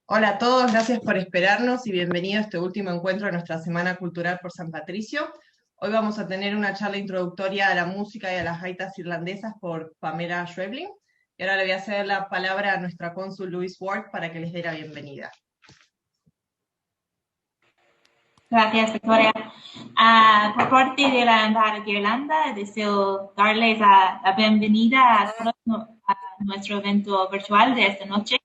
Hola a todos, gracias por esperarnos y bienvenido a este último encuentro de nuestra Semana Cultural por San Patricio. Hoy vamos a tener una charla introductoria a la música y a las gaitas irlandesas por Pamela Schwebling. Y ahora le voy a ceder la palabra a nuestra cónsul Louise Ward para que les dé la bienvenida. Gracias, Victoria. Por parte de la Embajada de Irlanda, deseo darles la bienvenida a todos a nuestro evento virtual de esta noche.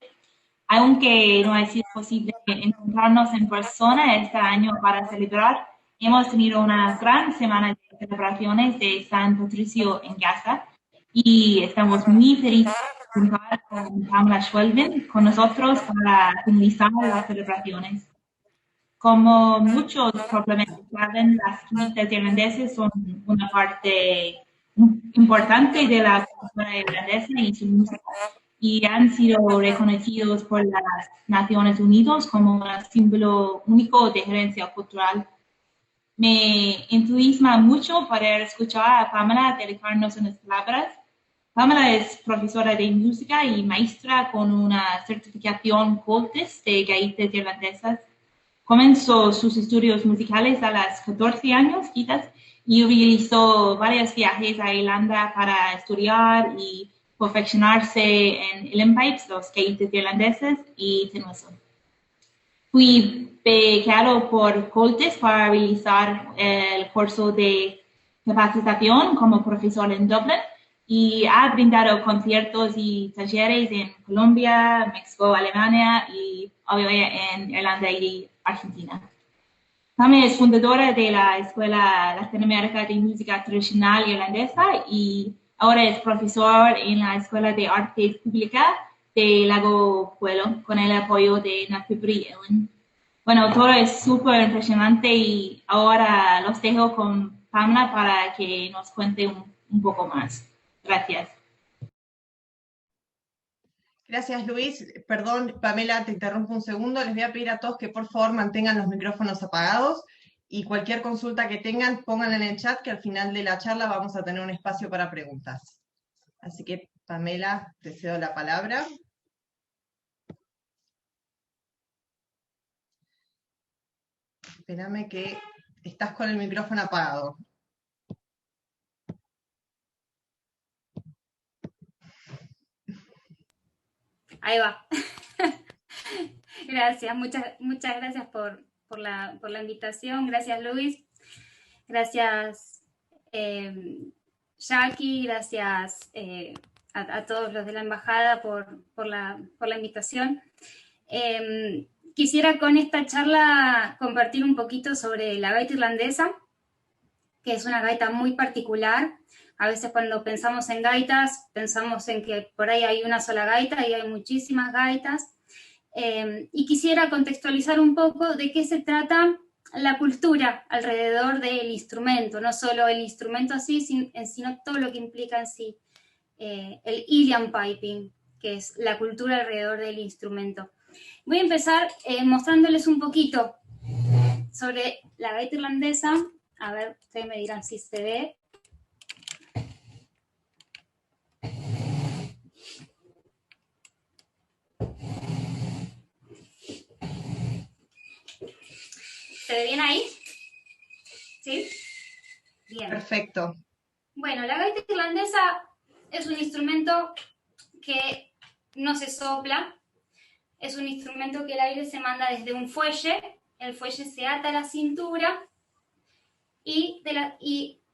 Aunque no ha sido posible encontrarnos en persona este año para celebrar, hemos tenido una gran semana de celebraciones de San Patricio en casa y estamos muy felices de contar con Pamela Schwelvin con nosotros para finalizar las celebraciones. Como muchos probablemente saben, las gaitas irlandesas son una parte importante de la cultura irlandesa y su música, y han sido reconocidos por las Naciones Unidas como un símbolo único de herencia cultural. Me entusiasma mucho poder escuchar a Pamela dedicarnos unas palabras. Pamela es profesora de música y maestra con una certificación COLTES de gaitas irlandesas. Comenzó sus estudios musicales a los 14 años, quizás, y realizó varios viajes a Irlanda para estudiar y perfeccionarse en Pipes, los gaitas irlandeses y tenuiso. Fui becado por Coltes para realizar el curso de capacitación como profesor en Dublín y ha brindado conciertos y talleres en Colombia, México, Alemania y obviamente en Irlanda y Argentina. También es fundadora de la Escuela Latinoamericana de Música Tradicional Irlandesa y ahora es profesor en la Escuela de Arte Pública de Lago Puelo con el apoyo de Napibri Ellen. Bueno, todo es súper impresionante y ahora los dejo con Pamela para que nos cuente un poco más. Gracias. Gracias Luis. Perdón, Pamela, te interrumpo un segundo. Les voy a pedir a todos que por favor mantengan los micrófonos apagados y cualquier consulta que tengan, pónganla en el chat que al final de la charla vamos a tener un espacio para preguntas. Así que, Pamela, te cedo la palabra. Espérame que estás con el micrófono apagado. Ahí va. Gracias, muchas gracias por la invitación. Gracias, Luis. Gracias, Jackie. Gracias a todos los de la embajada por la invitación. Quisiera con esta charla compartir un poquito sobre la gaita irlandesa, que es una gaita muy particular. A veces cuando pensamos en gaitas, pensamos en que por ahí hay una sola gaita y hay muchísimas gaitas. Y quisiera contextualizar un poco de qué se trata la cultura alrededor del instrumento, no solo el instrumento así, sino todo lo que implica en sí el Uilleann Piping, que es la cultura alrededor del instrumento. Voy a empezar mostrándoles un poquito sobre la gaita irlandesa. A ver, ustedes me dirán si se ve. ¿Se ve bien ahí? ¿Sí? Bien. Perfecto. Bueno, la gaita irlandesa es un instrumento que no se sopla, es un instrumento que el aire se manda desde un fuelle, el fuelle se ata a la cintura y,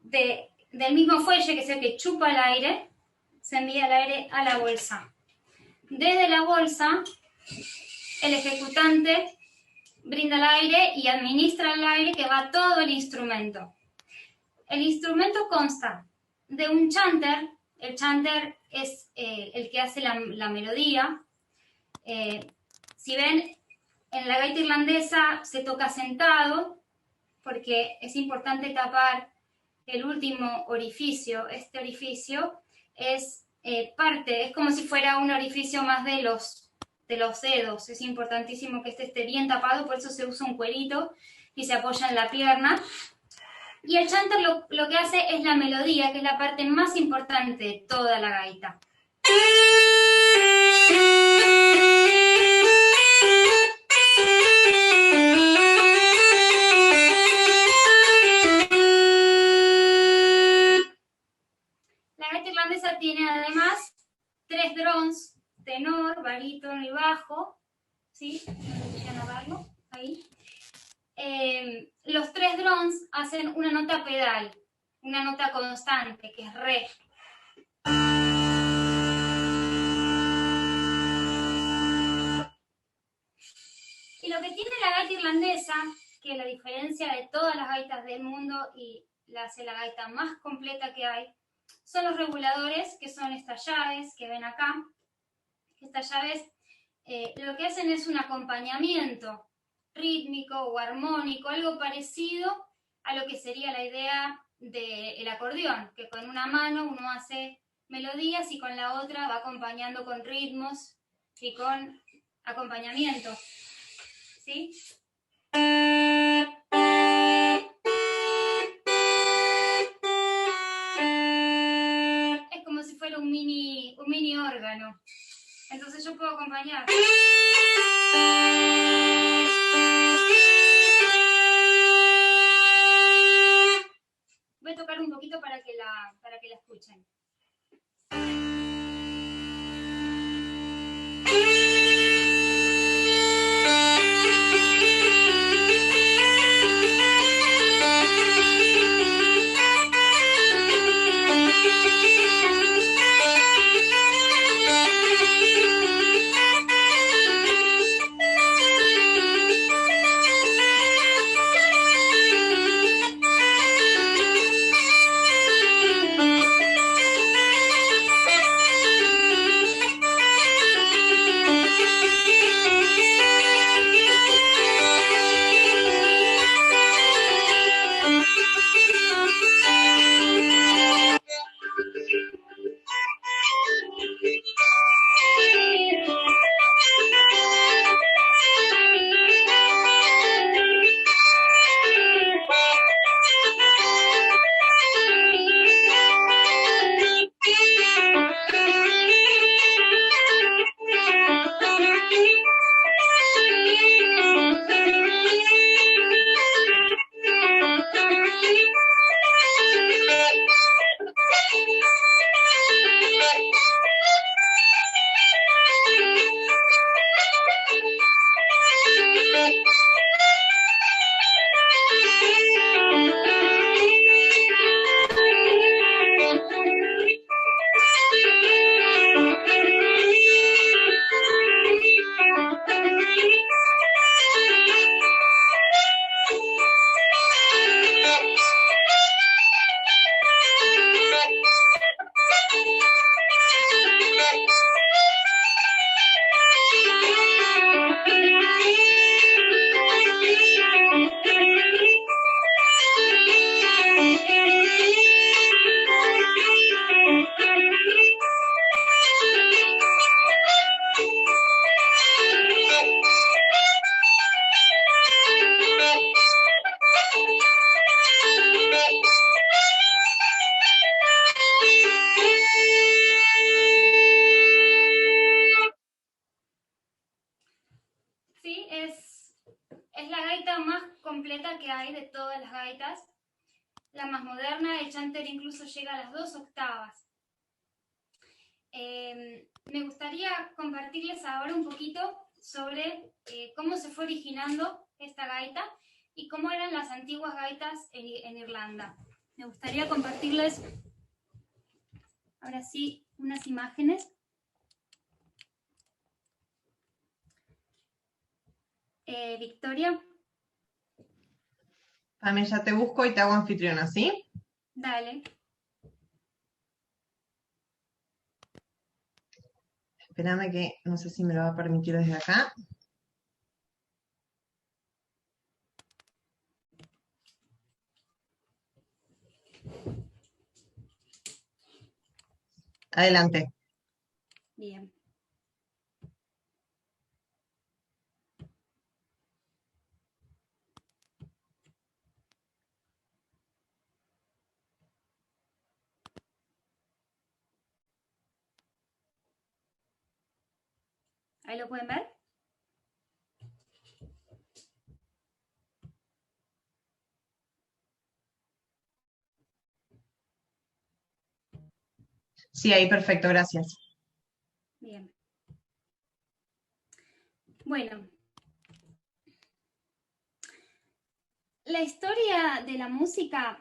del mismo fuelle, que es el que chupa el aire, se envía el aire a la bolsa. Desde la bolsa, el ejecutante brinda el aire y administra el aire que va a todo el instrumento. El instrumento consta de un chanter. El chanter es el que hace la melodía. Si ven, en la gaita irlandesa se toca sentado porque es importante tapar el último orificio. Este orificio es es como si fuera un orificio más de los dedos. Es importantísimo que este esté bien tapado, por eso se usa un cuerito y se apoya en la pierna. Y el chanter lo que hace es la melodía, que es la parte más importante de toda la gaita. 3 drones, tenor, barítono y bajo, ¿sí? Vayan a verlo, ahí. Los 3 drones hacen una nota pedal, una nota constante, que es re. Y lo que tiene la gaita irlandesa, que la diferencia de todas las gaitas del mundo y la hace la gaita más completa que hay, son los reguladores, que son estas llaves que ven acá. Estas llaves lo que hacen es un acompañamiento rítmico o armónico, algo parecido a lo que sería la idea del acordeón, que con una mano uno hace melodías y con la otra va acompañando con ritmos y con acompañamiento. ¿Sí? Es como si fuera un mini órgano. Entonces yo puedo acompañar. Voy a tocar un poquito para que la escuchen. Sí, es la gaita más completa que hay de todas las gaitas. La más moderna, el chanter incluso llega a las 2 octavas. Me gustaría compartirles ahora un poquito sobre cómo se fue originando esta gaita y cómo eran las antiguas gaitas en Irlanda. Me gustaría compartirles ahora sí unas imágenes. Victoria. Pame, ya te busco y te hago anfitriona, ¿sí? Dale. Espérame que no sé si me lo va a permitir desde acá. Adelante. Bien. ¿Ahí lo pueden ver? Sí, ahí perfecto, gracias. Bien. Bueno. La historia de la música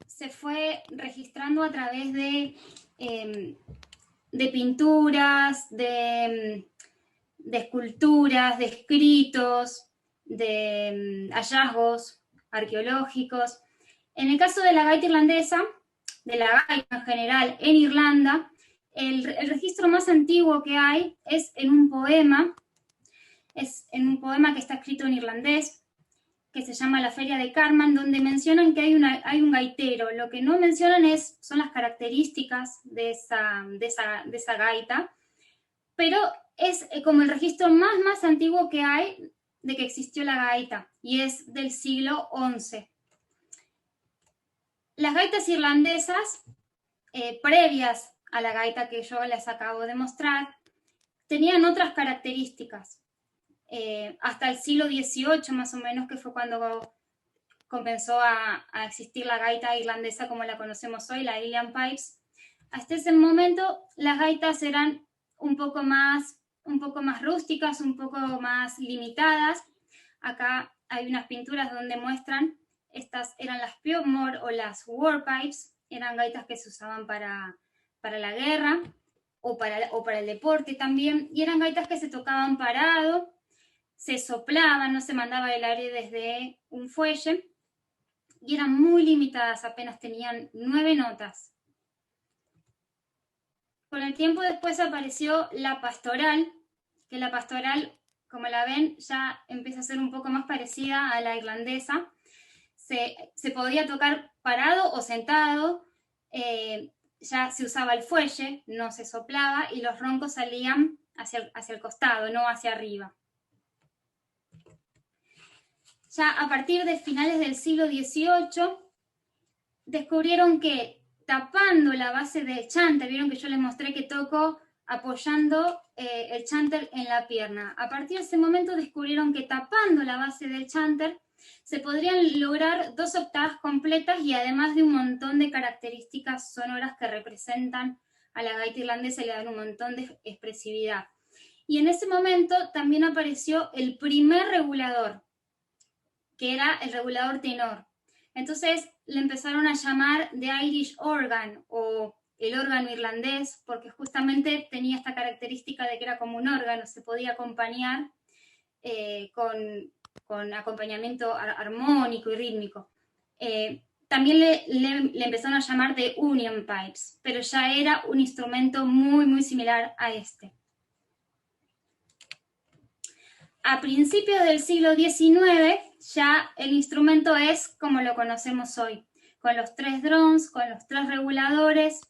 se fue registrando a través de pinturas, de esculturas, de escritos, de hallazgos arqueológicos. En el caso de la gaita irlandesa, de la gaita en general en Irlanda, el registro más antiguo que hay es en un poema que está escrito en irlandés, que se llama La Feria de Carman, donde mencionan que hay un gaitero. Lo que no mencionan son las características de esa gaita, pero es como el registro más antiguo que hay de que existió la gaita, y es del siglo XI. Las gaitas irlandesas, previas a la gaita que yo les acabo de mostrar, tenían otras características. Hasta el siglo XVIII más o menos, que fue cuando comenzó a existir la gaita irlandesa como la conocemos hoy, la Uilleann Pipes. Hasta ese momento las gaitas eran un poco más rústicas, un poco más limitadas. Acá hay unas pinturas donde muestran, estas eran las Piopmore o las War Pipes, eran gaitas que se usaban para la guerra o para el deporte también, y eran gaitas que se tocaban parado, se soplaban, no se mandaba el aire desde un fuelle, y eran muy limitadas, apenas tenían 9 notas. Con el tiempo después apareció la pastoral, que la pastoral, como la ven, ya empieza a ser un poco más parecida a la irlandesa. Se podía tocar parado o sentado, ya se usaba el fuelle, no se soplaba, y los roncos salían hacia el costado, no hacia arriba. Ya a partir de finales del siglo XVIII, descubrieron que tapando la base del chanter, vieron que yo les mostré que toco apoyando el chanter en la pierna. A partir de ese momento descubrieron que tapando la base del chanter se podrían lograr 2 octavas completas, y además de un montón de características sonoras que representan a la gaita irlandesa y le dan un montón de expresividad. Y en ese momento también apareció el primer regulador, que era el regulador tenor. Entonces le empezaron a llamar The Irish Organ, o el órgano irlandés, porque justamente tenía esta característica de que era como un órgano, se podía acompañar con acompañamiento armónico y rítmico. También le empezaron a llamar The Union Pipes, pero ya era un instrumento muy similar a este. A principios del siglo XIX, ya el instrumento es como lo conocemos hoy, con los 3 drums, con los 3 reguladores,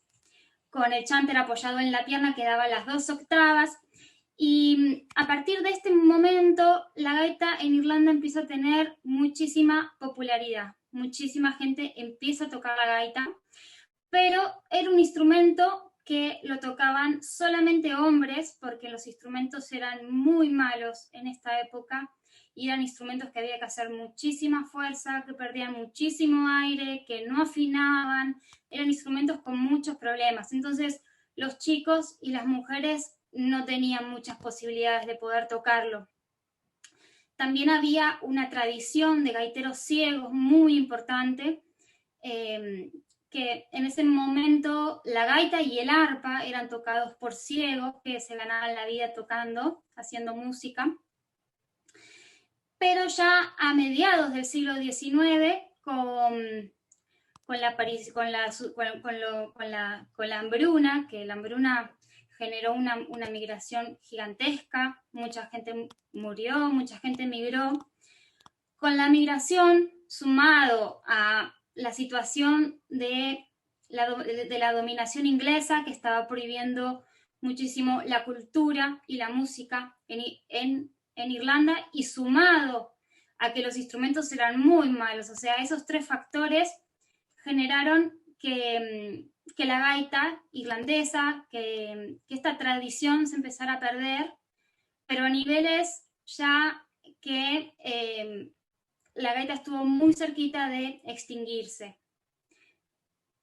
con el chanter apoyado en la pierna que daba las 2 octavas, y a partir de este momento la gaita en Irlanda empieza a tener muchísima popularidad, muchísima gente empieza a tocar la gaita, pero era un instrumento que lo tocaban solamente hombres, porque los instrumentos eran muy malos en esta época, y eran instrumentos que había que hacer muchísima fuerza, que perdían muchísimo aire, que no afinaban, eran instrumentos con muchos problemas. Entonces los chicos y las mujeres no tenían muchas posibilidades de poder tocarlo. También había una tradición de gaiteros ciegos muy importante, que en ese momento la gaita y el arpa eran tocados por ciegos que se ganaban la vida tocando, haciendo música. Pero ya a mediados del siglo XIX, con la hambruna, que la hambruna generó una migración gigantesca, mucha gente murió, mucha gente emigró. Con la migración, sumado a la situación de la dominación inglesa, que estaba prohibiendo muchísimo la cultura y la música en Irlanda, y sumado a que los instrumentos eran muy malos, o sea, esos 3 factores generaron que la gaita irlandesa, que esta tradición se empezara a perder, pero a niveles ya que la gaita estuvo muy cerquita de extinguirse.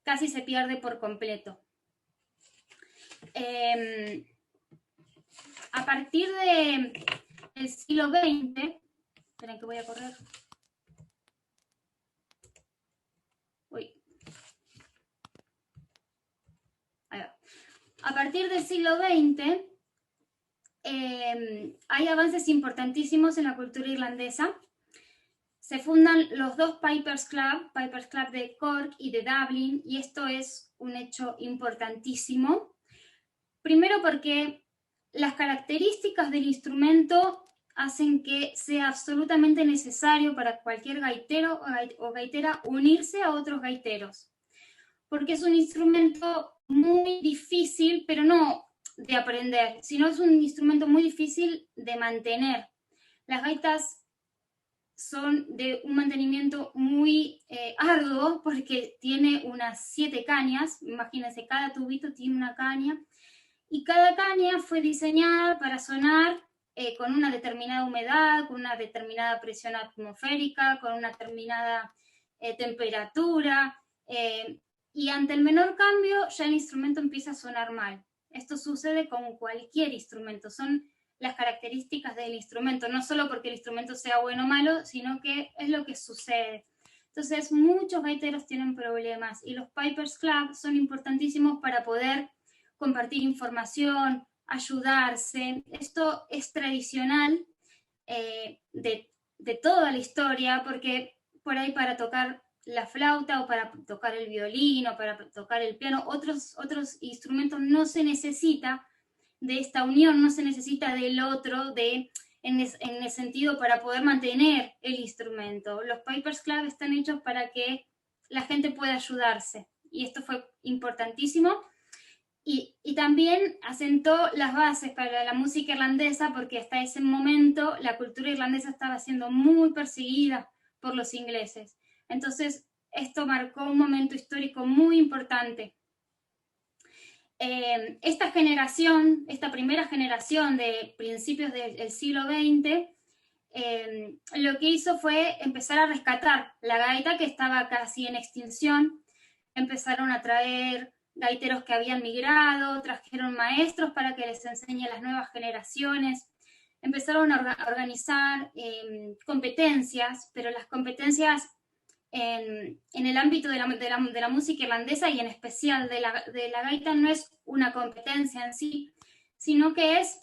Casi se pierde por completo. a partir del siglo XX, esperen que voy a correr. Uy. Ahí va. A partir del siglo XX hay avances importantísimos en la cultura irlandesa. Se fundan los dos Pipers Club de Cork y de Dublin, y esto es un hecho importantísimo. Primero porque las características del instrumento hacen que sea absolutamente necesario para cualquier gaitero o gaitera unirse a otros gaiteros, porque es un instrumento muy difícil, pero no de aprender, sino es un instrumento muy difícil de mantener. Las gaitas son de un mantenimiento muy arduo porque tiene unas 7 cañas, imagínense, cada tubito tiene una caña, y cada caña fue diseñada para sonar con una determinada humedad, con una determinada presión atmosférica, con una determinada temperatura, y ante el menor cambio ya el instrumento empieza a sonar mal. Esto sucede con cualquier instrumento, son las características del instrumento, no solo porque el instrumento sea bueno o malo, sino que es lo que sucede. Entonces, muchos gaiteros tienen problemas y los Pipers Club son importantísimos para poder compartir información, ayudarse. Esto es tradicional de toda la historia, porque por ahí para tocar la flauta o para tocar el violín o para tocar el piano, otros instrumentos no se necesita de esta unión, no se necesita del otro en el sentido para poder mantener el instrumento. Los Pipers Club están hechos para que la gente pueda ayudarse, y esto fue importantísimo, y también asentó las bases para la música irlandesa, porque hasta ese momento la cultura irlandesa estaba siendo muy perseguida por los ingleses. Entonces, esto marcó un momento histórico muy importante. Esta primera generación de principios del siglo XX, lo que hizo fue empezar a rescatar la gaita, que estaba casi en extinción. Empezaron a traer gaiteros que habían migrado, trajeron maestros para que les enseñe a las nuevas generaciones. Empezaron a organizar competencias, pero las competencias en el ámbito de la música irlandesa, y en especial de la gaita, no es una competencia en sí, sino que es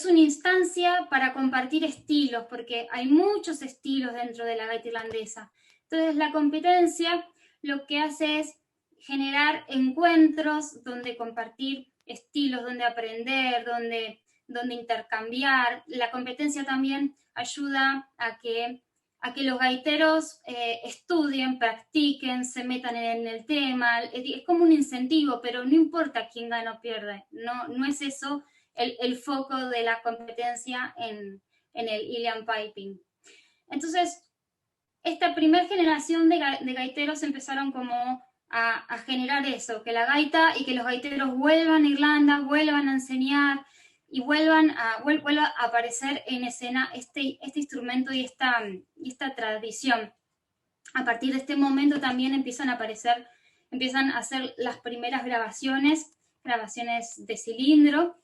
una instancia para compartir estilos, porque hay muchos estilos dentro de la gaita irlandesa. Entonces la competencia lo que hace es generar encuentros donde compartir estilos, donde aprender, donde intercambiar. La competencia también ayuda a que los gaiteros estudien, practiquen, se metan en el tema. Es como un incentivo, pero no importa quién gana o pierde. No es eso el foco de la competencia en el Uilleann Piping. Entonces, esta primera generación de gaiteros empezaron como a generar eso, que la gaita y que los gaiteros vuelvan a Irlanda, vuelvan a enseñar y vuelva a aparecer en escena este instrumento y esta tradición. A partir de este momento también empiezan a hacer las primeras grabaciones de cilindro,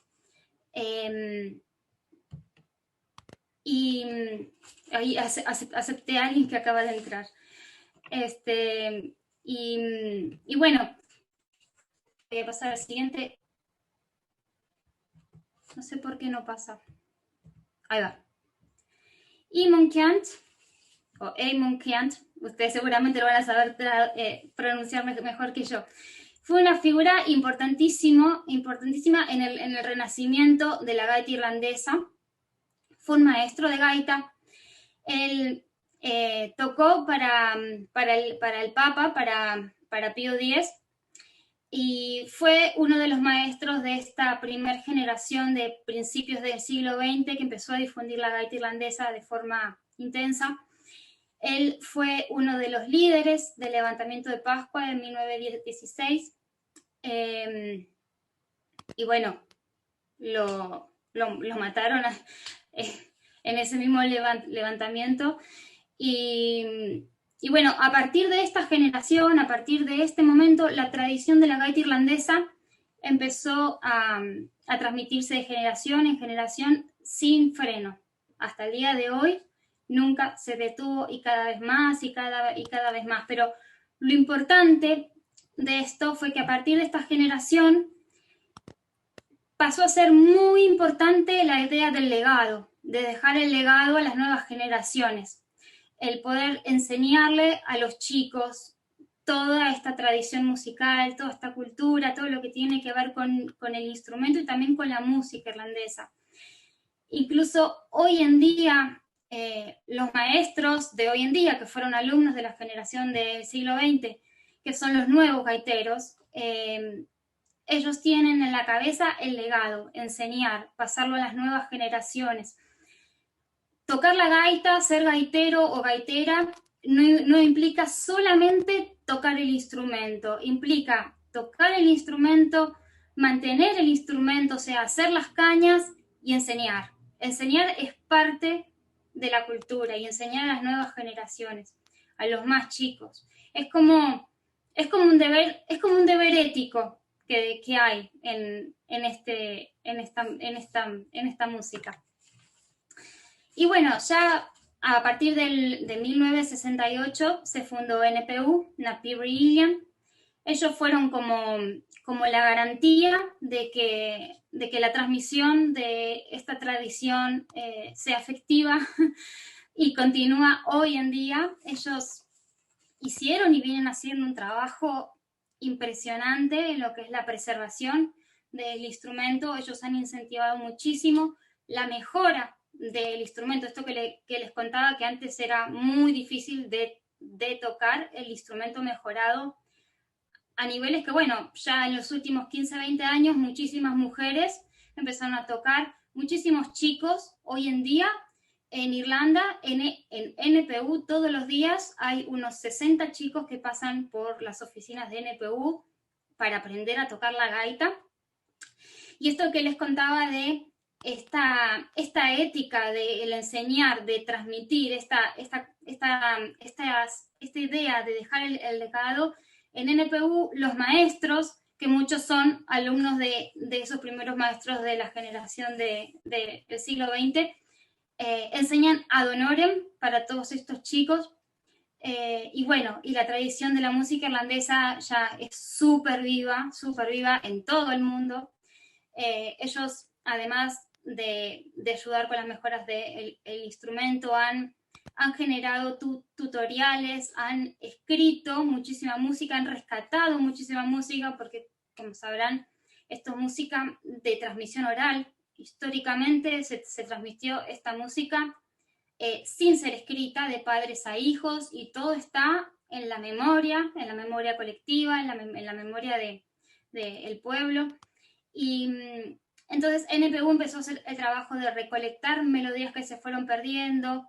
y ahí acepté a alguien que acaba de entrar. Y bueno, voy a pasar al siguiente. No sé por qué no pasa. Ahí va. Eamon Ceannt, o Eamon Ceannt, ustedes seguramente lo van a saber pronunciar mejor que yo. Fue una figura importantísima en el renacimiento de la gaita irlandesa. Fue un maestro de gaita. Él tocó para el Papa, para Pío X, y fue uno de los maestros de esta primera generación de principios del siglo XX que empezó a difundir la gaita irlandesa de forma intensa. Él fue uno de los líderes del levantamiento de Pascua de 1916, y bueno, lo mataron en ese mismo levantamiento. Y bueno, a partir de esta generación, a partir de este momento, la tradición de la gaita irlandesa empezó a transmitirse de generación en generación sin freno. Hasta el día de hoy nunca se detuvo y cada vez más y cada vez más. Pero lo importante de esto fue que a partir de esta generación pasó a ser muy importante la idea del legado, de dejar el legado a las nuevas generaciones, el poder enseñarle a los chicos toda esta tradición musical, toda esta cultura, todo lo que tiene que ver con el instrumento y también con la música irlandesa. Incluso hoy en día, los maestros de hoy en día, que fueron alumnos de la generación del siglo XX, que son los nuevos gaiteros, ellos tienen en la cabeza el legado, enseñar, pasarlo a las nuevas generaciones. Tocar la gaita, ser gaitero o gaitera, no implica solamente tocar el instrumento, implica tocar el instrumento, mantener el instrumento, o sea, hacer las cañas y enseñar. Enseñar es parte de la cultura y enseñar a las nuevas generaciones, a los más chicos. Es como un deber ético que hay en esta música. Y bueno, ya a partir de 1968 se fundó NPU, Napi Brilliant. Ellos fueron como la garantía de que la transmisión de esta tradición sea efectiva y continúa hoy en día. Ellos hicieron y vienen haciendo un trabajo impresionante en lo que es la preservación del instrumento. Ellos han incentivado muchísimo la mejora del instrumento. Esto que les contaba, que antes era muy difícil de tocar el instrumento mejorado, a niveles que, bueno, ya en los últimos 15, 20 años muchísimas mujeres empezaron a tocar, muchísimos chicos. Hoy en día en Irlanda, en NPU, todos los días hay unos 60 chicos que pasan por las oficinas de NPU para aprender a tocar la gaita. Y esto que les contaba de esta ética del enseñar, de transmitir, esta idea de dejar el legado, en NPU los maestros, que muchos son alumnos de esos primeros maestros de la generación del siglo XX, enseñan ad honorem para todos estos chicos. Y bueno, y la tradición de la música irlandesa ya es súper viva en todo el mundo. Ellos, además de ayudar con las mejoras del instrumento, han generado tutoriales, han escrito muchísima música, han rescatado muchísima música, porque, como sabrán, esto es música de transmisión oral. Históricamente se transmitió esta música sin ser escrita, de padres a hijos, y todo está en la memoria colectiva, en la memoria del pueblo. Y entonces NPU empezó a hacer el trabajo de recolectar melodías que se fueron perdiendo,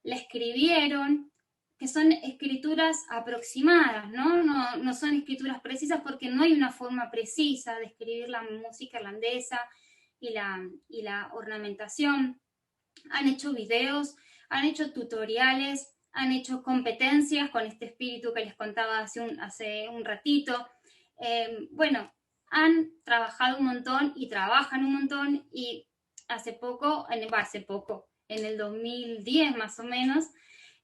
la escribieron, que son escrituras aproximadas, no son escrituras precisas, porque no hay una forma precisa de escribir la música irlandesa y la ornamentación. Han hecho videos, han hecho tutoriales, han hecho competencias con este espíritu que les contaba hace un ratito. Bueno, han trabajado un montón y trabajan un montón, y hace poco, en el 2010 más o menos,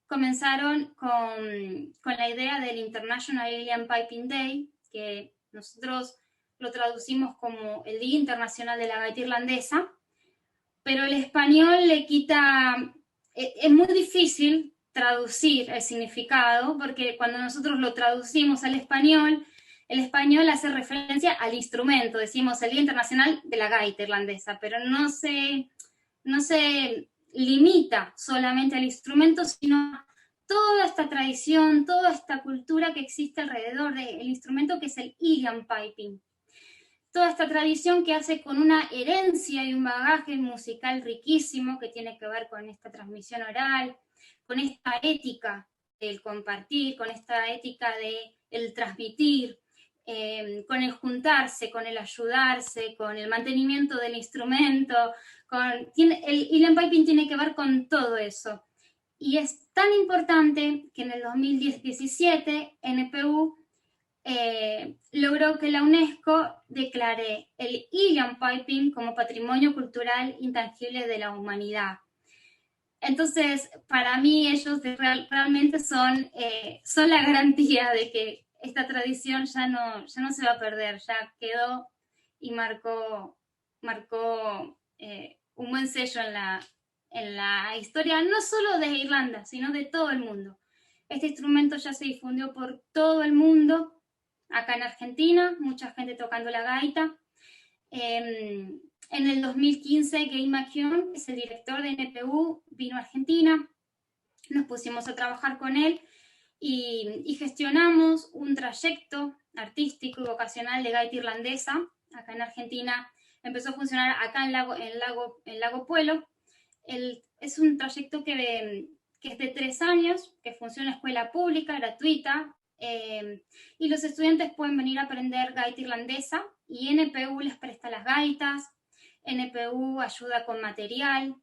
comenzaron con la idea del International Alien Piping Day, que nosotros lo traducimos como el Día Internacional de la Gaita Irlandesa, pero el español le quita, es muy difícil traducir el significado, porque cuando nosotros lo traducimos al español, el español hace referencia al instrumento, decimos el Día Internacional de la Gaita Irlandesa, pero no se limita solamente al instrumento, sino a toda esta tradición, toda esta cultura que existe alrededor del instrumento, que es el Uilleann Piping. Toda esta tradición que hace con una herencia y un bagaje musical riquísimo, que tiene que ver con esta transmisión oral, con esta ética del compartir, con esta ética del transmitir, con el juntarse, con el ayudarse, con el mantenimiento del instrumento. El Uilleann Piping tiene que ver con todo eso. Y es tan importante que en el 2017 NPU logró que la UNESCO declare el Uilleann Piping como Patrimonio Cultural Intangible de la Humanidad. Entonces, para mí ellos realmente son la garantía de que esta tradición ya no se va a perder, ya quedó y marcó un buen sello en la historia, no solo de Irlanda, sino de todo el mundo. Este instrumento ya se difundió por todo el mundo, acá en Argentina, mucha gente tocando la gaita. En el 2015, Gay McKeown, que es el director de NPU, vino a Argentina, nos pusimos a trabajar con él y gestionamos un trayecto artístico y vocacional de gaita irlandesa. Acá en Argentina empezó a funcionar acá en Lago Puelo. Es un trayecto que es de 3 años, que funciona en escuela pública, gratuita, y los estudiantes pueden venir a aprender gaita irlandesa y NPU les presta las gaitas, NPU ayuda con material,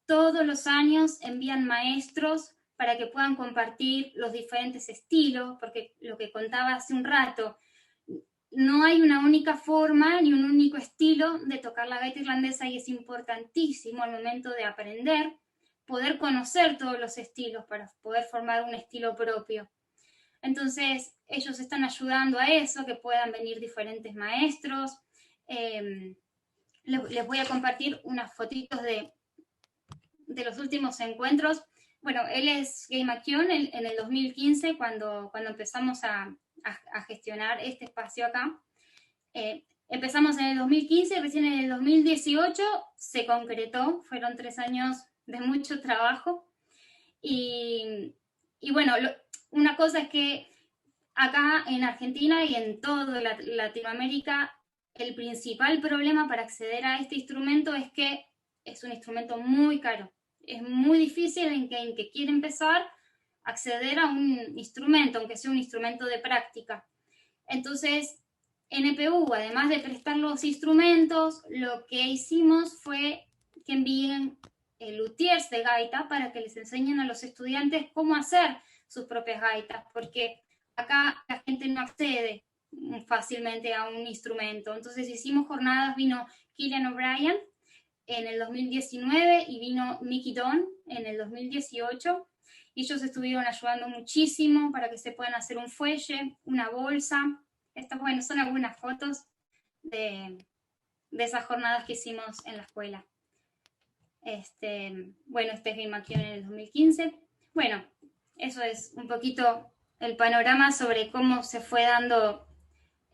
todos los años envían maestros para que puedan compartir los diferentes estilos, porque lo que contaba hace un rato, no hay una única forma ni un único estilo de tocar la gaita irlandesa y es importantísimo al momento de aprender poder conocer todos los estilos para poder formar un estilo propio. Entonces, ellos están ayudando a eso, que puedan venir diferentes maestros. Les voy a compartir unas fotitos de los últimos encuentros. Bueno, él es Gay McKeown en el 2015, cuando empezamos a gestionar este espacio acá. Empezamos en el 2015 y recién en el 2018 se concretó. Fueron 3 años de mucho trabajo. Y bueno, una cosa es que acá en Argentina y en toda Latinoamérica, el principal problema para acceder a este instrumento es que es un instrumento muy caro. Es muy difícil en que quiere empezar acceder a un instrumento, aunque sea un instrumento de práctica. Entonces, NPU, además de prestar los instrumentos, lo que hicimos fue que envíen luthiers de gaita para que les enseñen a los estudiantes cómo hacer sus propias gaitas, porque acá la gente no accede fácilmente a un instrumento. Entonces hicimos jornadas, vino Killian O'Brien en el 2019 y vino Mickey Don en el 2018. Y ellos estuvieron ayudando muchísimo para que se puedan hacer un fuelle, una bolsa. Estas, bueno, son algunas fotos de esas jornadas que hicimos en la escuela. Bueno, este es Gay McKeown en el 2015. Bueno, eso es un poquito el panorama sobre cómo se fue dando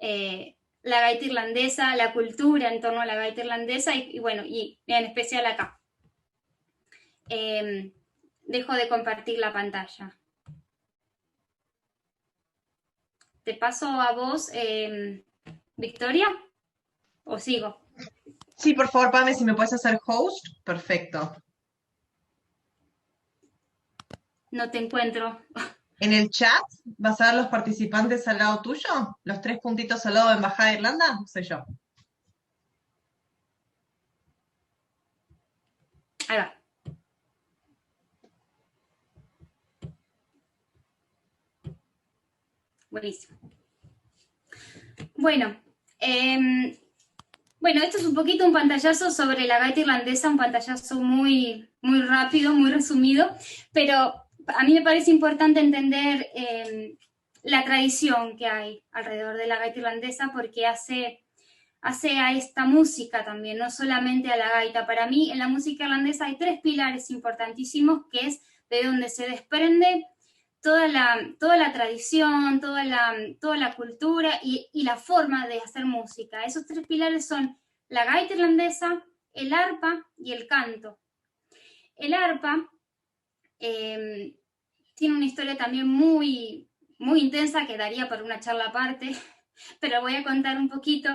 la gaita irlandesa, la cultura en torno a la gaita irlandesa y bueno, y en especial acá. Dejo de compartir la pantalla. Te paso a vos, Victoria, ¿o sigo? Sí, por favor, Pame, si me puedes hacer host, perfecto. No te encuentro. En el chat, ¿vas a ver los participantes al lado tuyo? ¿Los 3 puntitos al lado de Embajada de Irlanda? Soy yo. Ahí va. Buenísimo. Bueno, esto es un poquito un pantallazo sobre la gaita irlandesa, un pantallazo muy, muy rápido, muy resumido, pero a mí me parece importante entender la tradición que hay alrededor de la gaita irlandesa porque hace a esta música también, no solamente a la gaita. Para mí, en la música irlandesa hay 3 pilares importantísimos, que es de donde se desprende toda la tradición, toda la cultura y la forma de hacer música. Esos 3 pilares son la gaita irlandesa, el arpa y el canto. El arpa tiene una historia también muy, muy intensa que daría para una charla aparte, pero voy a contar un poquito.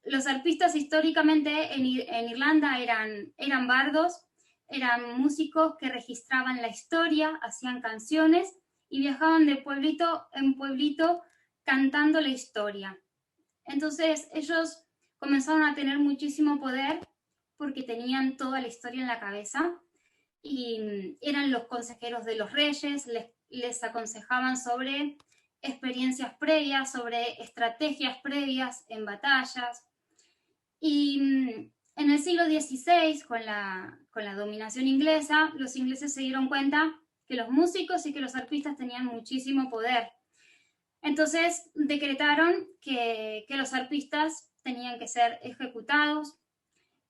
Los arpistas históricamente en Irlanda eran bardos, eran músicos que registraban la historia, hacían canciones y viajaban de pueblito en pueblito cantando la historia. Entonces ellos comenzaron a tener muchísimo poder porque tenían toda la historia en la cabeza y eran los consejeros de los reyes, les aconsejaban sobre experiencias previas, sobre estrategias previas en batallas. Y en el siglo XVI, con la dominación inglesa, los ingleses se dieron cuenta que los músicos y que los arpistas tenían muchísimo poder. Entonces decretaron que los arpistas tenían que ser ejecutados,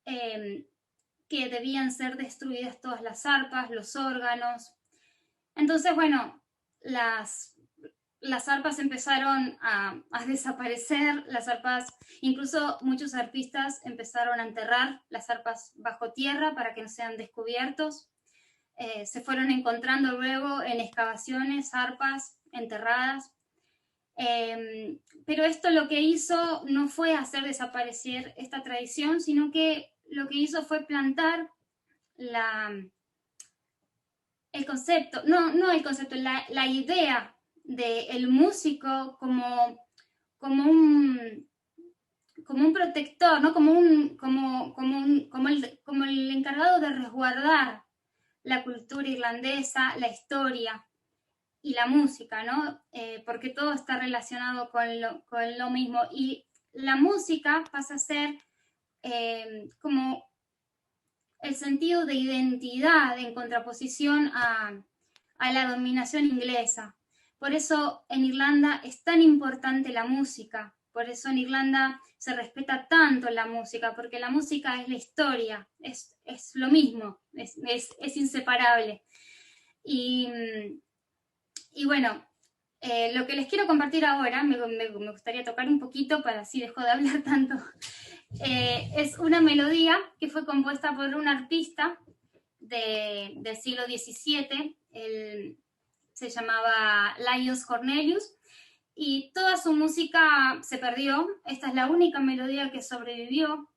que debían ser destruidas todas las arpas, los órganos. Entonces, bueno, las arpas empezaron a desaparecer, las arpas, incluso muchos arpistas empezaron a enterrar las arpas bajo tierra para que no sean descubiertos. Se fueron encontrando luego en excavaciones arpas enterradas. Pero esto lo que hizo no fue hacer desaparecer esta tradición, sino que lo que hizo fue plantar el concepto, no el concepto, la idea del músico como un protector, ¿no? como el encargado de resguardar la cultura irlandesa, la historia y la música, ¿no? Porque todo está relacionado con lo mismo. Y la música pasa a ser como el sentido de identidad en contraposición a la dominación inglesa. Por eso en Irlanda es tan importante la música, por eso en Irlanda se respeta tanto la música, porque la música es la historia, es lo mismo, es inseparable. Y bueno, lo que les quiero compartir ahora, me gustaría tocar un poquito para así dejo de hablar tanto, es una melodía que fue compuesta por un arpista del siglo XVII, se llamaba Laios Cornelius, y toda su música se perdió. Esta es la única melodía que sobrevivió,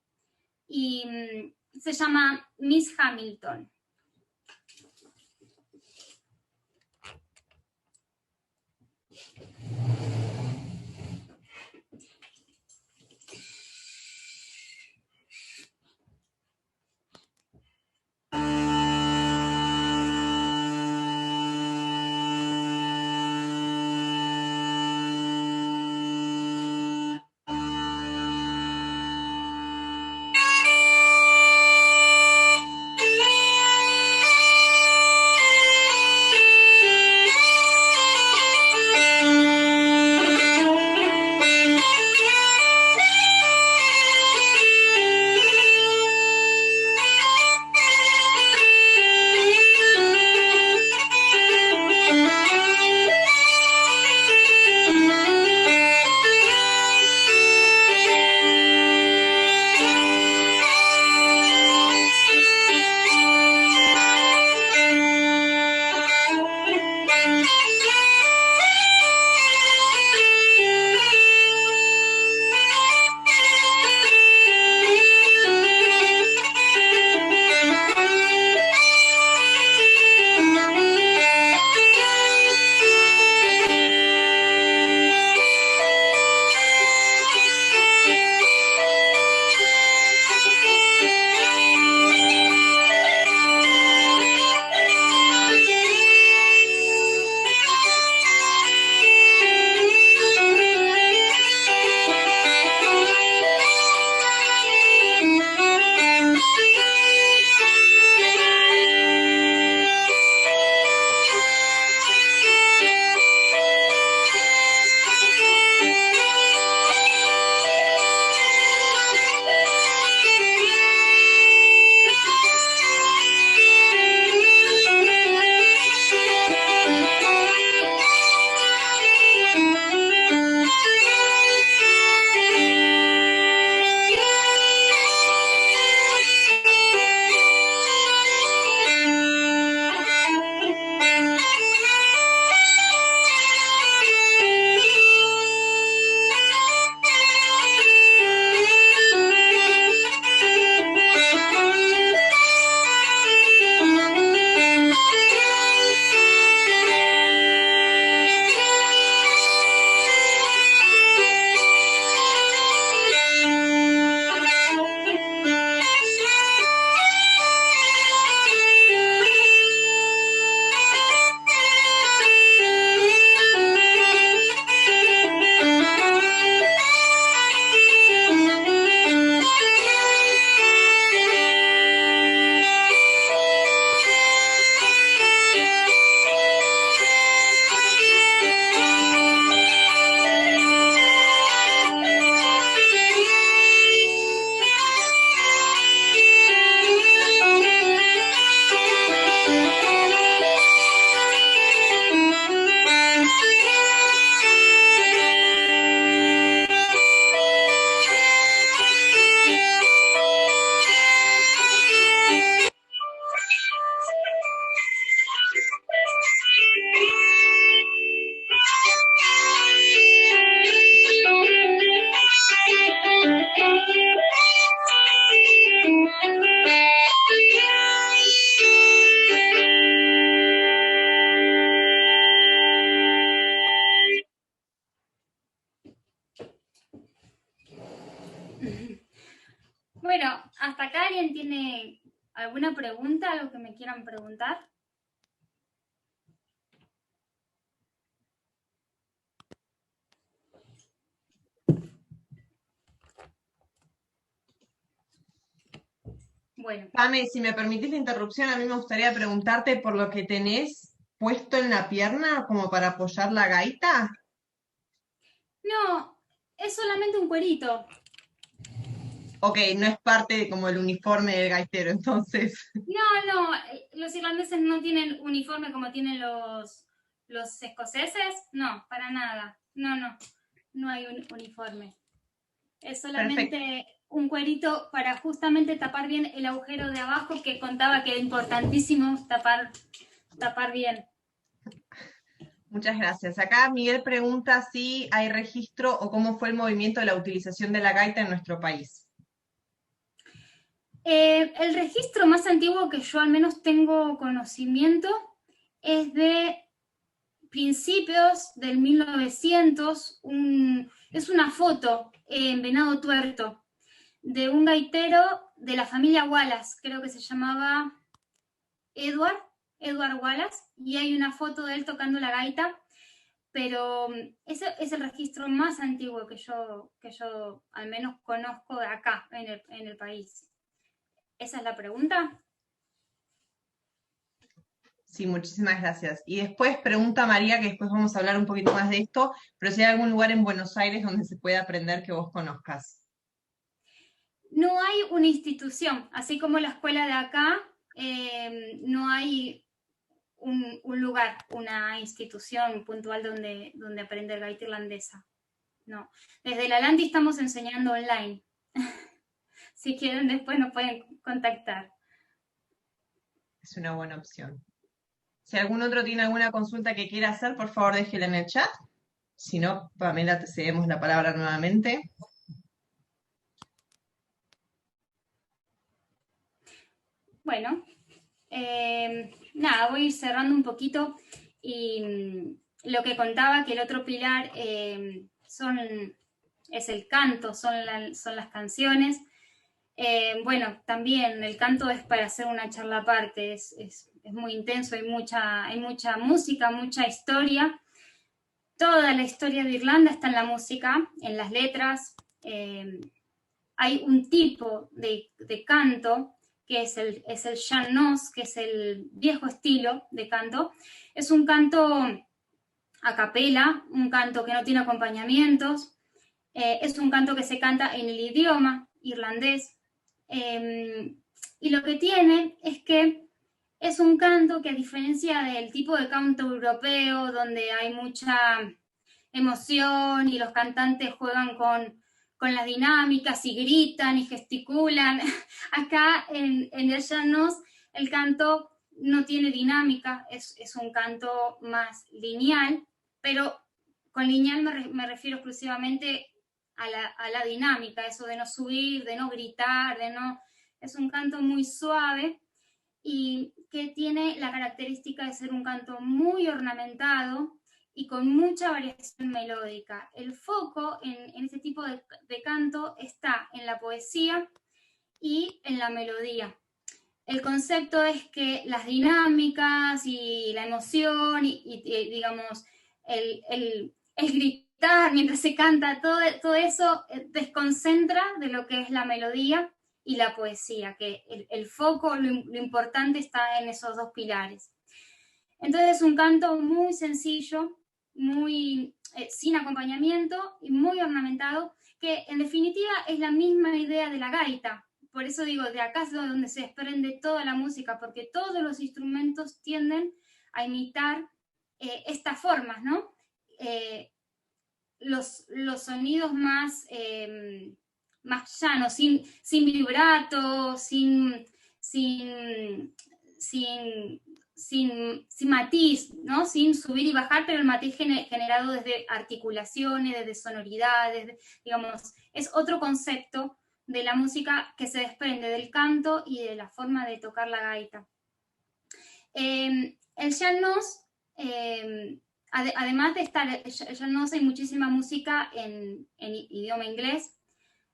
y se llama Miss Hamilton. Bueno, hasta acá alguien tiene alguna pregunta, algo que me quieran preguntar. Bueno, Pame, si me permitís la interrupción, a mí me gustaría preguntarte por lo que tenés puesto en la pierna como para apoyar la gaita. no, es solamente un cuerito. Ok, no es parte de como el uniforme del gaitero, entonces. No, los irlandeses no tienen uniforme como tienen los escoceses. No, para nada. No hay un uniforme. Es Perfecto. solamente un cuerito para justamente tapar bien el agujero de abajo que contaba que era importantísimo tapar bien. Muchas gracias. Acá Miguel pregunta si hay registro o cómo fue el movimiento de la utilización de la gaita en nuestro país. El registro más antiguo que yo al menos tengo conocimiento es de principios del 1900, es una foto en Venado Tuerto de un gaitero de la familia Wallace, creo que se llamaba Edward Wallace, y hay una foto de él tocando la gaita, pero ese es el registro más antiguo que yo al menos conozco de acá, en el país. ¿Esa es la pregunta? Sí, muchísimas gracias. Y después pregunta María, que después vamos a hablar un poquito más de esto, pero si hay algún lugar en Buenos Aires donde se pueda aprender que vos conozcas. No hay una institución, así como la escuela de acá, no hay un lugar, una institución puntual donde aprender gaita irlandesa. No. Desde la Landy estamos enseñando online. Si quieren, después nos pueden contactar. Es una buena opción. Si algún otro tiene alguna consulta que quiera hacer, por favor déjela en el chat. Si no, Pamela, te cedemos la palabra nuevamente. Bueno, nada, voy a ir cerrando un poquito y lo que contaba que el otro pilar es el canto, son las canciones. Bueno, también el canto es para hacer una charla aparte, es muy intenso, hay mucha música, mucha historia. Toda la historia de Irlanda está en la música, en las letras. Hay un tipo de canto que es el sean-nós, que es el viejo estilo de canto. Es un canto a capela, un canto que no tiene acompañamientos, es un canto que se canta en el idioma irlandés. Y lo que tiene es que es un canto que, a diferencia del tipo de canto europeo, donde hay mucha emoción y los cantantes juegan con las dinámicas y gritan y gesticulan, acá en el llanos el canto no tiene dinámica, es un canto más lineal, pero con lineal me refiero exclusivamente a la dinámica, eso de no subir, de no gritar, de no... Es un canto muy suave y que tiene la característica de ser un canto muy ornamentado y con mucha variación melódica. El foco en este tipo de canto está en la poesía y en la melodía. El concepto es que las dinámicas y la emoción y digamos, el gritar mientras se canta, todo eso desconcentra de lo que es la melodía y la poesía, que el foco, lo importante está en esos dos pilares. Entonces es un canto muy sencillo, muy sin acompañamiento y muy ornamentado, que en definitiva es la misma idea de la gaita. Por eso digo, de acá es donde se desprende toda la música, porque todos los instrumentos tienden a imitar estas formas, ¿no? Los sonidos más llanos, sin vibrato, sin matiz, ¿no? Sin subir y bajar, pero el matiz generado desde articulaciones, desde sonoridades, digamos, es otro concepto de la música que se desprende del canto y de la forma de tocar la gaita. El llanos, además de estar el llanos, hay muchísima música en idioma inglés.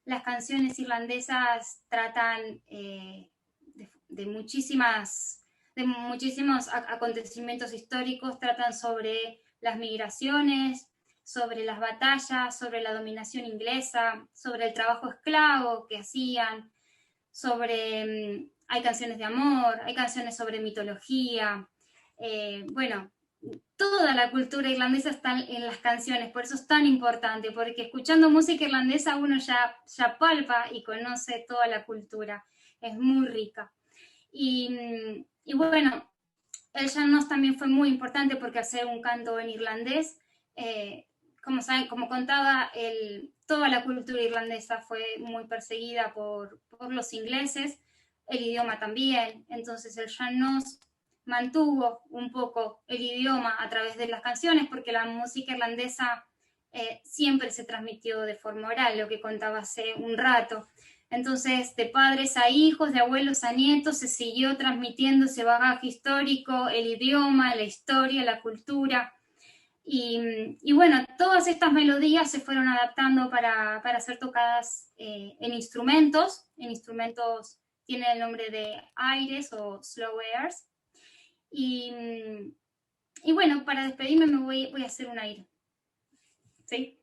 Las canciones irlandesas tratan de muchísimos acontecimientos históricos, tratan sobre las migraciones, sobre las batallas, sobre la dominación inglesa, sobre el trabajo esclavo que hacían, hay canciones de amor, hay canciones sobre mitología, bueno, toda la cultura irlandesa está en las canciones, por eso es tan importante, porque escuchando música irlandesa uno ya palpa y conoce toda la cultura, es muy rica. Y bueno, el Sean-Nós también fue muy importante porque hacer un canto en irlandés, como saben, como contaba, toda la cultura irlandesa fue muy perseguida por los ingleses, el idioma también, entonces el Sean-Nós mantuvo un poco el idioma a través de las canciones porque la música irlandesa siempre se transmitió de forma oral, lo que contaba hace un rato. Entonces, de padres a hijos, de abuelos a nietos, se siguió transmitiendo ese bagaje histórico, el idioma, la historia, la cultura. Y bueno, todas estas melodías se fueron adaptando para ser tocadas en instrumentos. Tienen el nombre de aires o slow airs. Y bueno, para despedirme voy a hacer un aire. ¿Sí?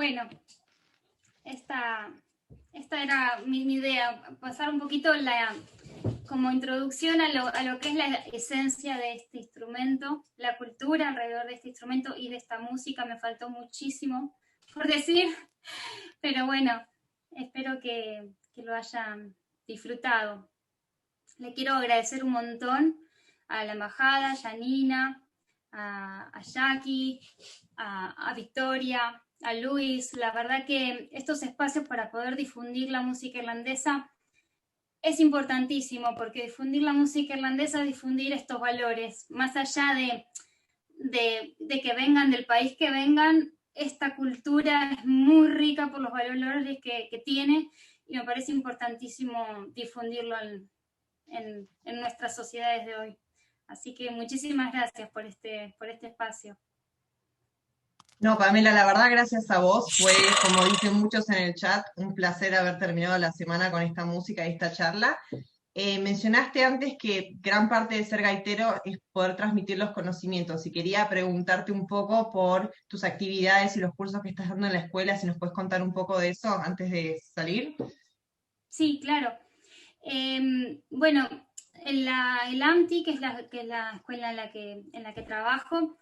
Bueno, esta era mi idea, pasar un poquito como introducción a lo que es la esencia de este instrumento, la cultura alrededor de este instrumento y de esta música. Me faltó muchísimo por decir, pero bueno, espero que lo hayan disfrutado. Le quiero agradecer un montón a la embajada, a Janina, a Jackie, a Victoria, a Luis. La verdad que estos espacios para poder difundir la música irlandesa es importantísimo, porque difundir la música irlandesa es difundir estos valores, más allá de que vengan del país que vengan. Esta cultura es muy rica por los valores que tiene, y me parece importantísimo difundirlo en nuestras sociedades de hoy. Así que muchísimas gracias por este espacio. No, Pamela, la verdad, gracias a vos. Fue, como dicen muchos en el chat, un placer haber terminado la semana con esta música y esta charla. Mencionaste antes que gran parte de ser gaitero es poder transmitir los conocimientos, y quería preguntarte un poco por tus actividades y los cursos que estás dando en la escuela, si nos puedes contar un poco de eso antes de salir. Sí, claro. Bueno, el AMTI, que es la escuela en la que trabajo,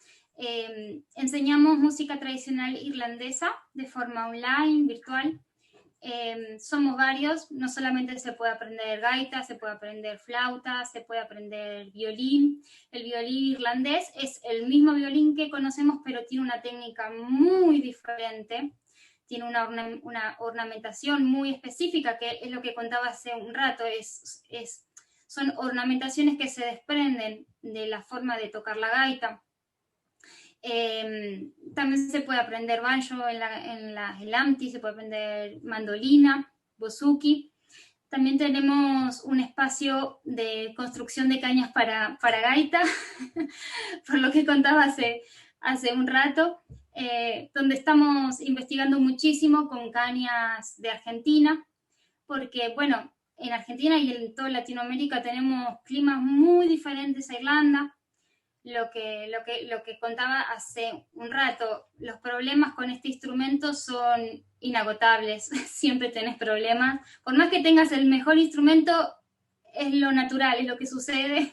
enseñamos música tradicional irlandesa de forma online, virtual. Somos varios, no solamente se puede aprender gaita, se puede aprender flauta, se puede aprender violín. El violín irlandés es el mismo violín que conocemos, pero tiene una técnica muy diferente. Tiene una ornamentación muy específica, que es lo que contaba hace un rato. Son ornamentaciones que se desprenden de la forma de tocar la gaita. También se puede aprender banjo en el AMTI, se puede aprender mandolina, bouzouki. También tenemos un espacio de construcción de cañas para gaita, por lo que contaba hace un rato, donde estamos investigando muchísimo con cañas de Argentina, porque, bueno, en Argentina y en toda Latinoamérica tenemos climas muy diferentes a Irlanda. Lo que contaba hace un rato, los problemas con este instrumento son inagotables. Siempre tenés problemas. Por más que tengas el mejor instrumento, es lo natural, es lo que sucede.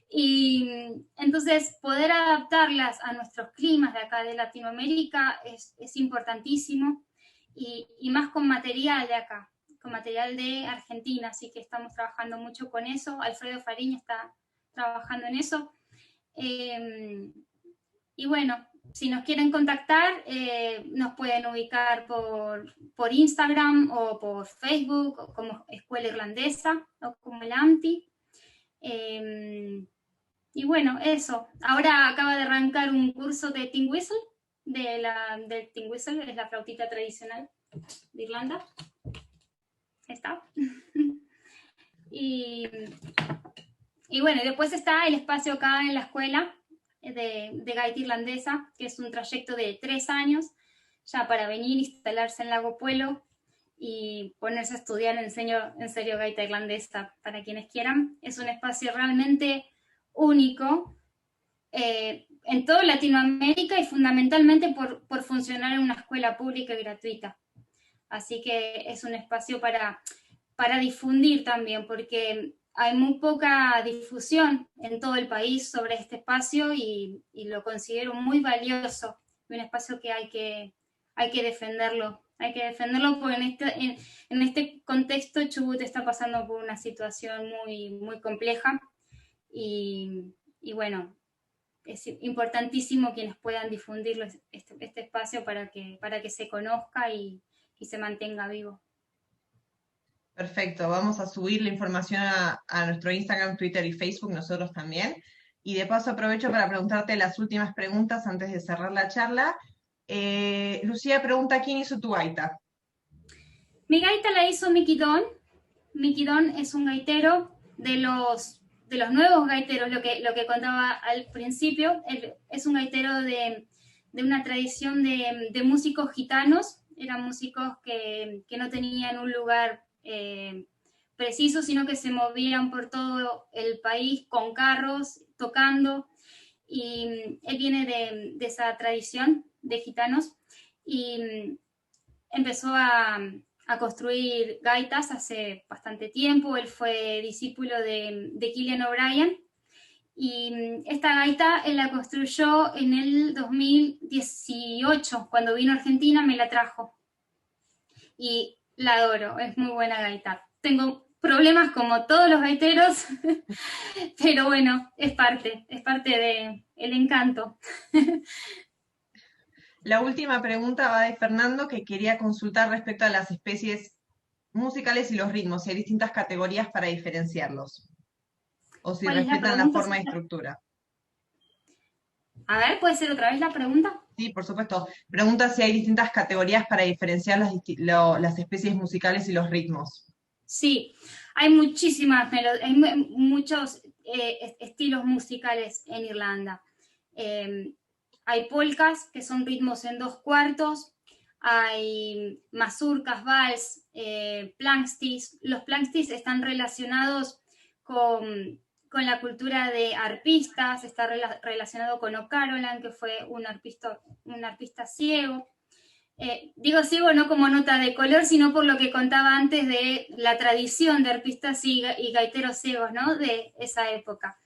Y entonces poder adaptarlas a nuestros climas de acá de Latinoamérica es importantísimo, y más con material de acá, con material de Argentina. Así que estamos trabajando mucho con eso. Alfredo Fariña está trabajando en eso. Y bueno, si nos quieren contactar, nos pueden ubicar por Instagram o por Facebook, como Escuela Irlandesa o como el AMTI. Y bueno, eso. Ahora acaba de arrancar un curso de tin whistle, del tin whistle, es la flautita tradicional de Irlanda. Está. Y bueno, después está el espacio acá en la escuela de gaita irlandesa, que es un trayecto de 3 años, ya para venir, instalarse en Lago Puelo y ponerse a estudiar en serio gaita irlandesa para quienes quieran. Es un espacio realmente único en toda Latinoamérica, y fundamentalmente por funcionar en una escuela pública y gratuita. Así que es un espacio para difundir también, porque hay muy poca difusión en todo el país sobre este espacio, y lo considero muy valioso, un espacio que hay que defenderlo. Hay que defenderlo porque en este contexto Chubut está pasando por una situación muy, muy compleja, y bueno, es importantísimo quienes puedan difundir este espacio para que se conozca y se mantenga vivo. Perfecto, vamos a subir la información a nuestro Instagram, Twitter y Facebook, nosotros también. Y de paso aprovecho para preguntarte las últimas preguntas antes de cerrar la charla. Lucía pregunta, ¿quién hizo tu gaita? Mi gaita la hizo Mickey Don. Mickey Don es un gaitero de los nuevos gaiteros, lo que contaba al principio. Él es un gaitero de una tradición de músicos gitanos. Eran músicos que no tenían un lugar preciso, sino que se movían por todo el país con carros, tocando, y él viene de esa tradición de gitanos. y empezó a construir gaitas hace bastante tiempo. Él fue discípulo de Killian O'Brien, y esta gaita él la construyó en el 2018, cuando vino a Argentina me la trajo. Y la adoro, es muy buena gaita. Tengo problemas como todos los gaiteros, pero bueno, es parte del encanto. La última pregunta va de Fernando, que quería consultar respecto a las especies musicales y los ritmos, si hay distintas categorías para diferenciarlos, o si ¿Cuál es la respetan la pregunta, forma y Sofía? estructura. A ver, ¿puede ser otra vez la pregunta? Sí, por supuesto. Pregunta si hay distintas categorías para diferenciar las especies musicales y los ritmos. Sí, hay muchísimas hay muchos estilos musicales en Irlanda. Hay polcas, que son ritmos en 2/4, hay mazurcas, vals, plankstis. Los plankstis están relacionados con la cultura de arpistas, está relacionado con O'Carolan, que fue un arpista ciego. Digo ciego no como nota de color, sino por lo que contaba antes de la tradición de arpistas y gaiteros ciegos, ¿no? De esa época.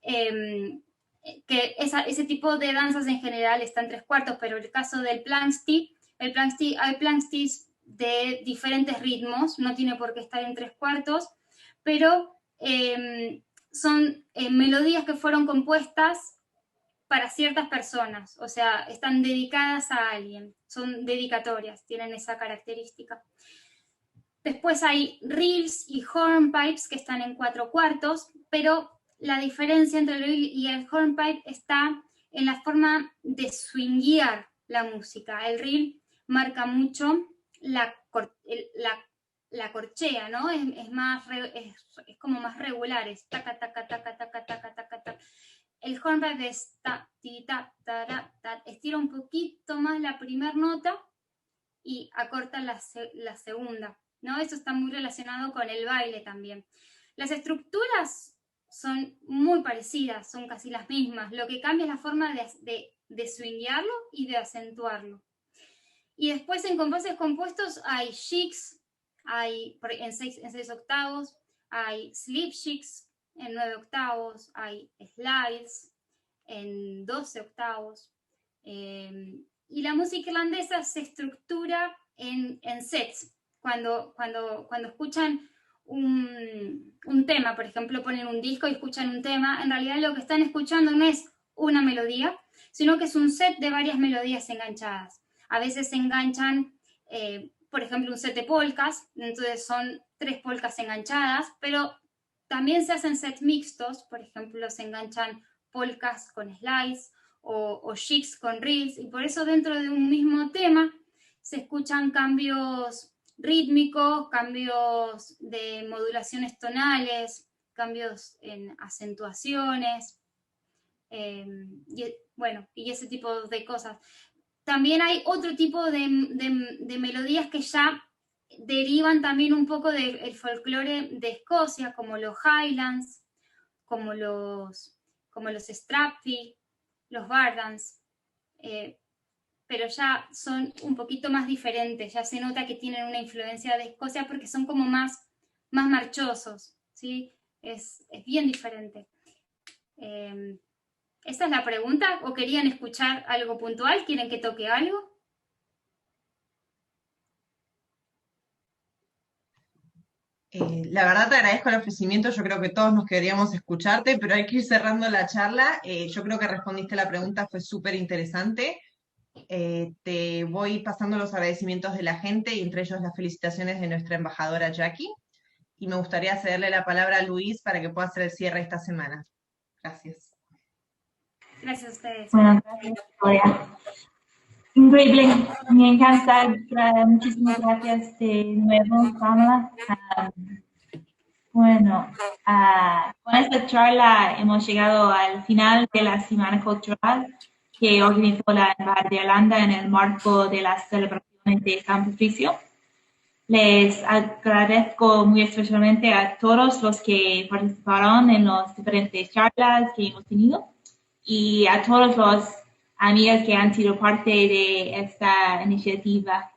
Que ese tipo de danzas en general está en 3/4, pero el caso del planksty, hay plankstis de diferentes ritmos, no tiene por qué estar en 3/4, pero son melodías que fueron compuestas para ciertas personas, o sea, están dedicadas a alguien, son dedicatorias, tienen esa característica. Después hay reels y hornpipes que están en 4/4, pero la diferencia entre el reel y el hornpipe está en la forma de swinguear la música. El reel marca mucho la corchea, ¿no? Es como más regular, es taca, taca, taca, taca, taca, taca, taca. El hornpipe es ta, ti, ta, ta, ta, estira un poquito más la primera nota y acorta la segunda, ¿no? Eso está muy relacionado con el baile también. Las estructuras son muy parecidas, son casi las mismas. Lo que cambia es la forma de swinguearlo y de acentuarlo. Y después en compases compuestos hay shakes, hay en 6/8, hay slip shakes en 9/8, hay slides en 12/8. Y la música irlandesa se estructura en sets. Cuando escuchan un tema, por ejemplo, ponen un disco y escuchan un tema, en realidad lo que están escuchando no es una melodía, sino que es un set de varias melodías enganchadas. A veces se enganchan, por ejemplo, un set de polcas, entonces son 3 polcas enganchadas, pero también se hacen sets mixtos, por ejemplo, se enganchan polcas con slides o shakes con reels, y por eso dentro de un mismo tema se escuchan cambios rítmicos, cambios de modulaciones tonales, cambios en acentuaciones, y ese tipo de cosas. También hay otro tipo de melodías que ya derivan también un poco del folclore de Escocia, como los Highlands, como los Strathspey, los Bardans, pero ya son un poquito más diferentes, ya se nota que tienen una influencia de Escocia porque son como más marchosos, ¿sí? Es bien diferente. ¿Esa es la pregunta? ¿O querían escuchar algo puntual? ¿Quieren que toque algo? La verdad te agradezco el ofrecimiento, yo creo que todos nos queríamos escucharte, pero hay que ir cerrando la charla. Yo creo que respondiste la pregunta, fue súper interesante. Te voy pasando los agradecimientos de la gente y entre ellos las felicitaciones de nuestra embajadora Jackie. Y me gustaría cederle la palabra a Luis para que pueda hacer el cierre esta semana. Gracias. Gracias a ustedes. Bueno, gracias, Victoria. Increíble, me encanta. Muchísimas gracias de nuevo, Pamela. Con esta charla hemos llegado al final de la Semana Cultural que organizó la Embajada de Irlanda en el marco de las celebraciones de San Patricio. Les agradezco muy especialmente a todos los que participaron en las diferentes charlas que hemos tenido y a todos los amigas que han sido parte de esta iniciativa.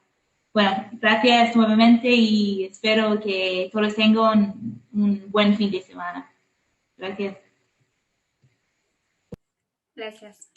Bueno, gracias nuevamente y espero que todos tengan un buen fin de semana. Gracias. Gracias.